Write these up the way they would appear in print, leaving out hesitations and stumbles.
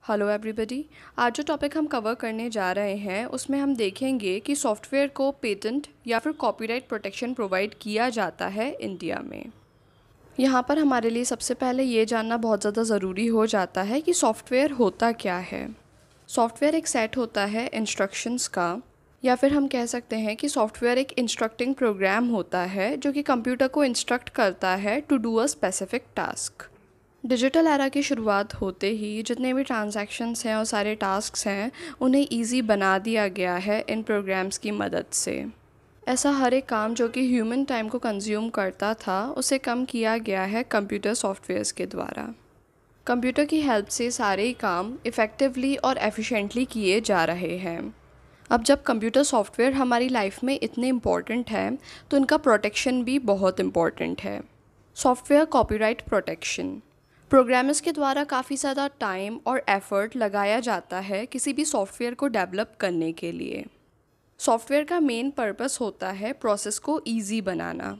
Hello everybody. आज जो topic हम कवर करने जा रहे हैं उसमें हम देखेंगे कि सॉफ्टवेयर को पेटेंट या फिर कॉपीराइट प्रोटेक्शन प्रोवाइड किया जाता है इंडिया में। यहाँ पर हमारे लिए सबसे पहले ये जानना बहुत ज़्यादा ज़रूरी हो जाता है कि सॉफ्टवेयर होता क्या है। सॉफ्टवेयर एक सेट होता है इंस्ट्रक्शंस का, या फिर हम कह सकते हैं कि सॉफ्टवेयर एक इंस्ट्रक्टिंग प्रोग्राम होता है जो कि कंप्यूटर को इंस्ट्रक्ट करता है to do a specific task. Digital era की शुरुआत होते ही जितने भी ट्रांजैक्शंस हैं और सारे टास्क्स हैं उन्हें ईजी बना दिया गया है इन प्रोग्राम्स की मदद से। ऐसा हर एक काम जो कि ह्यूमन टाइम को कंज्यूम करता था उसे कम किया गया है कंप्यूटर सॉफ्टवेयर्स के द्वारा। कंप्यूटर की हेल्प से सारे ही काम इफ़ेक्टिवली और एफिशिएंटली किए जा रहे हैं। अब जब कंप्यूटर सॉफ्टवेयर हमारी लाइफ में इतने इम्पॉर्टेंट है तो इनका प्रोटेक्शन भी बहुत इम्पॉर्टेंट है। Software copyright protection. प्रोग्रामर्स के द्वारा काफ़ी ज़्यादा टाइम और एफ़र्ट लगाया जाता है किसी भी सॉफ्टवेयर को डेवलप करने के लिए। सॉफ्टवेयर का मेन पर्पस होता है प्रोसेस को इजी बनाना।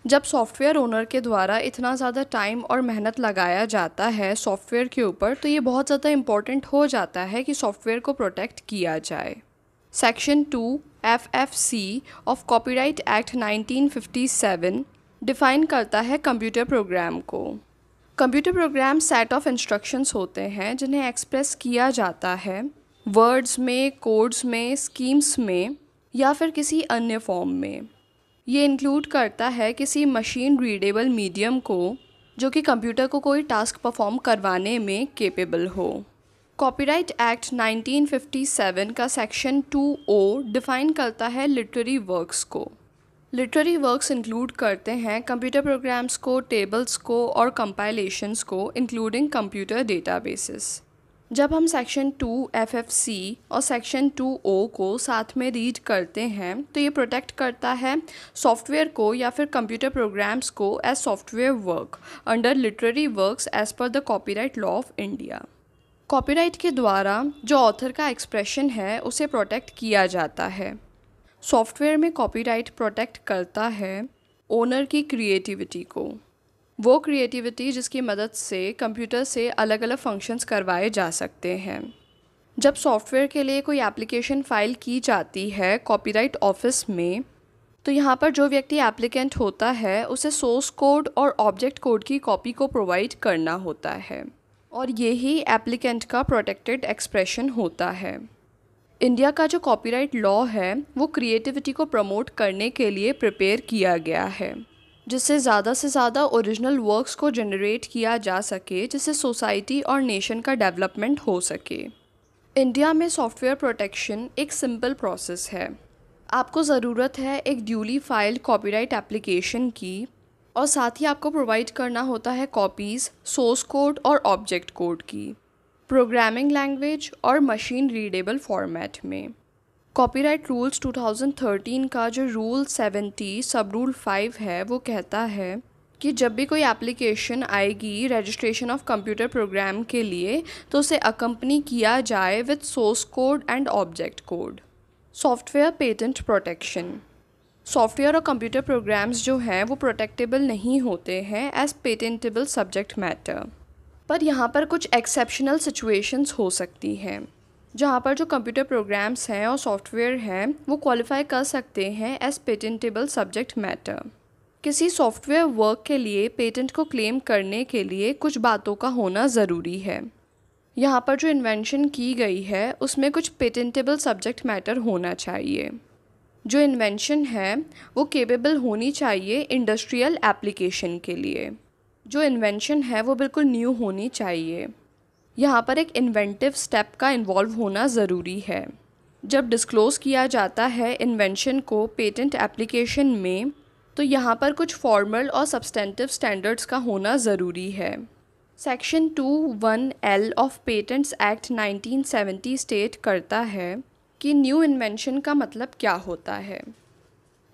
जब सॉफ्टवेयर ओनर के द्वारा इतना ज़्यादा टाइम और मेहनत लगाया जाता है सॉफ्टवेयर के ऊपर तो ये बहुत ज़्यादा इम्पॉर्टेंट हो जाता है कि सॉफ्टवेयर को प्रोटेक्ट किया जाए। Section 2 FFC of copyright act 1957 define करता है कंप्यूटर प्रोग्राम को। Computer program set of instructions होते हैं जिन्हें एक्सप्रेस किया जाता है वर्ड्स में, कोड्स में, स्कीम्स में या फिर किसी अन्य फॉर्म में। ये इंक्लूड करता है किसी मशीन रीडेबल मीडियम को जो कि कंप्यूटर को कोई टास्क परफॉर्म करवाने में केपेबल हो। कॉपीराइट एक्ट 1957 का सेक्शन 2O डिफ़ाइन करता है लिटरेरी वर्क्स को। लिटरेरी वर्क्स इंक्लूड करते हैं कंप्यूटर प्रोग्राम्स को, टेबल्स को और कंपाइलेशंस को इंक्लूडिंग कंप्यूटर डेटाबेसेस। जब हम सेक्शन 2 FFC और सेक्शन 2O को साथ में रीड करते हैं तो ये प्रोटेक्ट करता है सॉफ्टवेयर को या फिर कंप्यूटर प्रोग्राम्स को as software work under literary works as per the copyright law of India. Copyright के द्वारा जो ऑथर का एक्सप्रेशन है उसे प्रोटेक्ट किया जाता है। सॉफ्टवेयर में कॉपीराइट प्रोटेक्ट करता है ओनर की क्रिएटिविटी को, वो क्रिएटिविटी जिसकी मदद से कंप्यूटर से अलग अलग फंक्शंस करवाए जा सकते हैं। जब सॉफ्टवेयर के लिए कोई एप्लीकेशन फ़ाइल की जाती है कॉपीराइट ऑफिस में तो यहाँ पर जो व्यक्ति एप्लीकेंट होता है उसे सोर्स कोड और ऑब्जेक्ट कोड की कॉपी को प्रोवाइड करना होता है और यही एप्लीकेंट का प्रोटेक्टेड एक्सप्रेशन होता है। इंडिया का जो कॉपीराइट लॉ है वो क्रिएटिविटी को प्रमोट करने के लिए प्रिपेयर किया गया है जिससे ज़्यादा से ज़्यादा ओरिजिनल वर्क्स को जनरेट किया जा सके जिससे सोसाइटी और नेशन का डेवलपमेंट हो सके। इंडिया में सॉफ्टवेयर प्रोटेक्शन एक सिंपल प्रोसेस है। आपको ज़रूरत है एक ड्यूली फाइल्ड कॉपीराइट एप्लीकेशन की और साथ ही आपको प्रोवाइड करना होता है कॉपीज़ सोर्स कोड और ऑब्जेक्ट कोड की, प्रोग्रामिंग लैंग्वेज और मशीन रीडेबल फॉर्मेट में। कॉपीराइट रूल्स 2013 का जो रूल 70 सब रूल 5 है वो कहता है कि जब भी कोई एप्लीकेशन आएगी रजिस्ट्रेशन ऑफ कंप्यूटर प्रोग्राम के लिए तो उसे अकम्पनी किया जाए with source code and object code. Software patent protection. Software और कंप्यूटर प्रोग्राम्स जो हैं वो प्रोटेक्टेबल नहीं होते हैं एज पेटेंटेबल सब्जेक्ट मैटर, पर यहाँ पर कुछ एक्सेप्शनल सिचुएशंस हो सकती हैं जहाँ पर जो कंप्यूटर प्रोग्राम्स हैं और सॉफ्टवेयर हैं वो क्वालिफाई कर सकते हैं एज पेटेंटेबल सब्जेक्ट मैटर। किसी सॉफ्टवेयर वर्क के लिए पेटेंट को क्लेम करने के लिए कुछ बातों का होना ज़रूरी है। यहाँ पर जो इन्वेंशन की गई है उसमें कुछ पेटेंटेबल सब्जेक्ट मैटर होना चाहिए। जो इन्वेंशन है वो केपेबल होनी चाहिए इंडस्ट्रियल एप्लीकेशन के लिए। जो इन्वेंशन है वो बिल्कुल न्यू होनी चाहिए। यहाँ पर एक इन्वेंटिव स्टेप का इन्वॉल्व होना ज़रूरी है। जब डिस्क्लोज़ किया जाता है इन्वेंशन को पेटेंट एप्लीकेशन में तो यहाँ पर कुछ फॉर्मल और सब्सटेंटिव स्टैंडर्ड्स का होना ज़रूरी है। Section 21L of patents act 1970 state करता है कि न्यू इन्वेंशन का मतलब क्या होता है।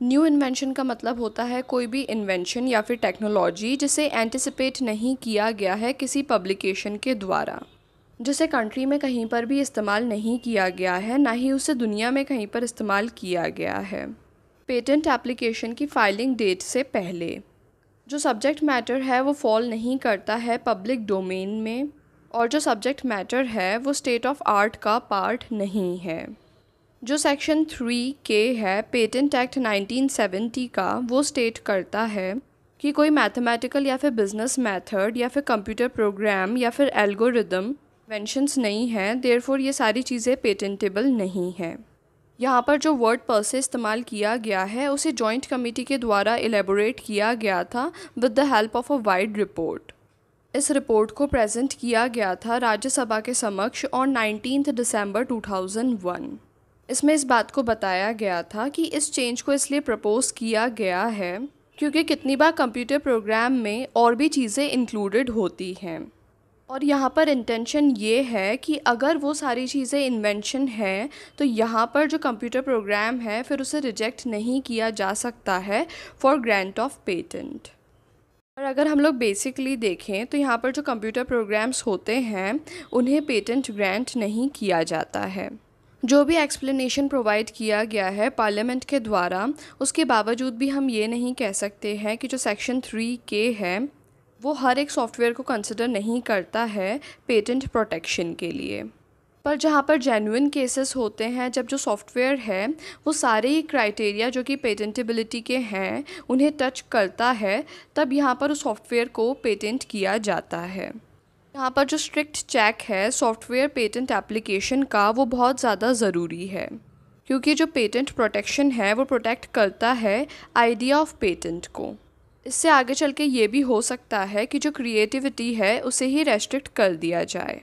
न्यू इन्वेंशन का मतलब होता है कोई भी इन्वेंशन या फिर टेक्नोलॉजी जिसे एंटिसिपेट नहीं किया गया है किसी पब्लिकेशन के द्वारा, जिसे कंट्री में कहीं पर भी इस्तेमाल नहीं किया गया है, ना ही उसे दुनिया में कहीं पर इस्तेमाल किया गया है। पेटेंट एप्लीकेशन की फाइलिंग डेट से पहले जो सब्जेक्ट मैटर है वो फॉल नहीं करता है पब्लिक डोमेन में और जो सब्जेक्ट मैटर है वो स्टेट ऑफ आर्ट का पार्ट नहीं है। जो सेक्शन 3K है पेटेंट एक्ट 1970 का, वो स्टेट करता है कि कोई मैथमेटिकल या फिर बिजनेस मेथड या फिर कंप्यूटर प्रोग्राम या फिर एल्गोरिदम इन्वेंशंस नहीं है, देयरफॉर ये सारी चीज़ें पेटेंटेबल नहीं हैं। यहाँ पर जो वर्ड पर से इस्तेमाल किया गया है उसे जॉइंट कमेटी के द्वारा एलेबोरेट किया गया था with the help of a wide report. इस रिपोर्ट को प्रेजेंट किया गया था राज्यसभा के समक्ष ऑन 19 दिसंबर 2001। इसमें इस बात को बताया गया था कि इस चेंज को इसलिए प्रपोज किया गया है क्योंकि कितनी बार कंप्यूटर प्रोग्राम में और भी चीज़ें इंक्लूडेड होती हैं, और यहाँ पर इंटेंशन ये है कि अगर वो सारी चीज़ें इन्वेंशन है तो यहाँ पर जो कंप्यूटर प्रोग्राम है फिर उसे रिजेक्ट नहीं किया जा सकता है फॉर ग्रांट ऑफ पेटेंट। और अगर हम लोग बेसिकली देखें तो यहाँ पर जो कंप्यूटर प्रोग्राम्स होते हैं उन्हें पेटेंट ग्रांट नहीं किया जाता है। जो भी एक्सप्लेनेशन प्रोवाइड किया गया है पार्लियामेंट के द्वारा, उसके बावजूद भी हम ये नहीं कह सकते हैं कि जो सेक्शन 3K है वो हर एक सॉफ्टवेयर को कंसिडर नहीं करता है पेटेंट प्रोटेक्शन के लिए। पर जहाँ पर जेन्युइन केसेस होते हैं, जब जो सॉफ्टवेयर है वो सारे ही क्राइटेरिया जो कि पेटेंटेबिलिटी के हैं उन्हें टच करता है, तब यहाँ पर उस सॉफ्टवेयर को पेटेंट किया जाता है। यहाँ पर जो स्ट्रिक्ट चेक है सॉफ्टवेयर पेटेंट एप्लीकेशन का वो बहुत ज़्यादा ज़रूरी है, क्योंकि जो पेटेंट प्रोटेक्शन है वो प्रोटेक्ट करता है आइडिया ऑफ पेटेंट को। इससे आगे चल के ये भी हो सकता है कि जो क्रिएटिविटी है उसे ही रेस्ट्रिक्ट कर दिया जाए।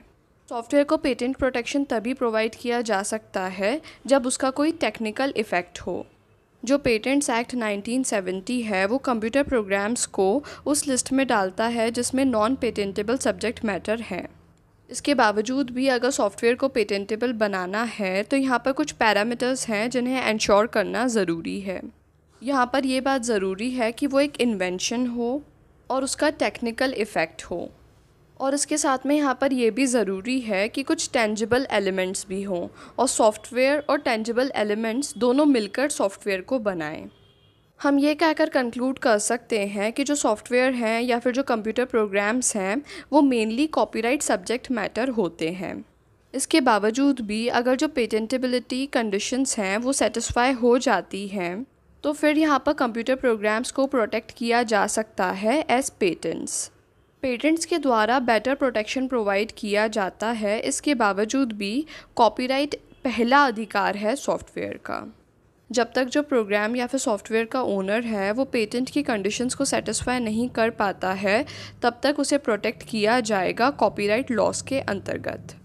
सॉफ्टवेयर को पेटेंट प्रोटेक्शन तभी प्रोवाइड किया जा सकता है जब उसका कोई टेक्निकल इफ़ेक्ट हो। जो पेटेंट्स एक्ट 1970 है वो कंप्यूटर प्रोग्राम्स को उस लिस्ट में डालता है जिसमें नॉन पेटेंटेबल सब्जेक्ट मैटर है। इसके बावजूद भी अगर सॉफ्टवेयर को पेटेंटेबल बनाना है तो यहाँ पर कुछ पैरामीटर्स हैं जिन्हें इंश्योर करना ज़रूरी है। यहाँ पर ये बात ज़रूरी है कि वो एक इन्वेंशन हो और उसका टेक्निकल इफ़ेक्ट हो, और इसके साथ में यहाँ पर ये भी ज़रूरी है कि कुछ टेंजिबल एलिमेंट्स भी हों और सॉफ्टवेयर और टेंजिबल एलिमेंट्स दोनों मिलकर सॉफ्टवेयर को बनाएं। हम ये कहकर कंक्लूड कर सकते हैं कि जो सॉफ्टवेयर हैं या फिर जो कंप्यूटर प्रोग्राम्स हैं वो मेनली कॉपीराइट सब्जेक्ट मैटर होते हैं। इसके बावजूद भी अगर जो पेटेंटेबिलिटी कंडीशंस हैं वो सेटिस्फाई हो जाती हैं तो फिर यहाँ पर कंप्यूटर प्रोग्राम्स को प्रोटेक्ट किया जा सकता है एज पेटेंट्स। पेटेंट्स के द्वारा बेटर प्रोटेक्शन प्रोवाइड किया जाता है। इसके बावजूद भी कॉपीराइट पहला अधिकार है सॉफ्टवेयर का। जब तक जो प्रोग्राम या फिर सॉफ्टवेयर का ओनर है वो पेटेंट की कंडीशंस को सेटिस्फाई नहीं कर पाता है तब तक उसे प्रोटेक्ट किया जाएगा कॉपीराइट लॉस के अंतर्गत।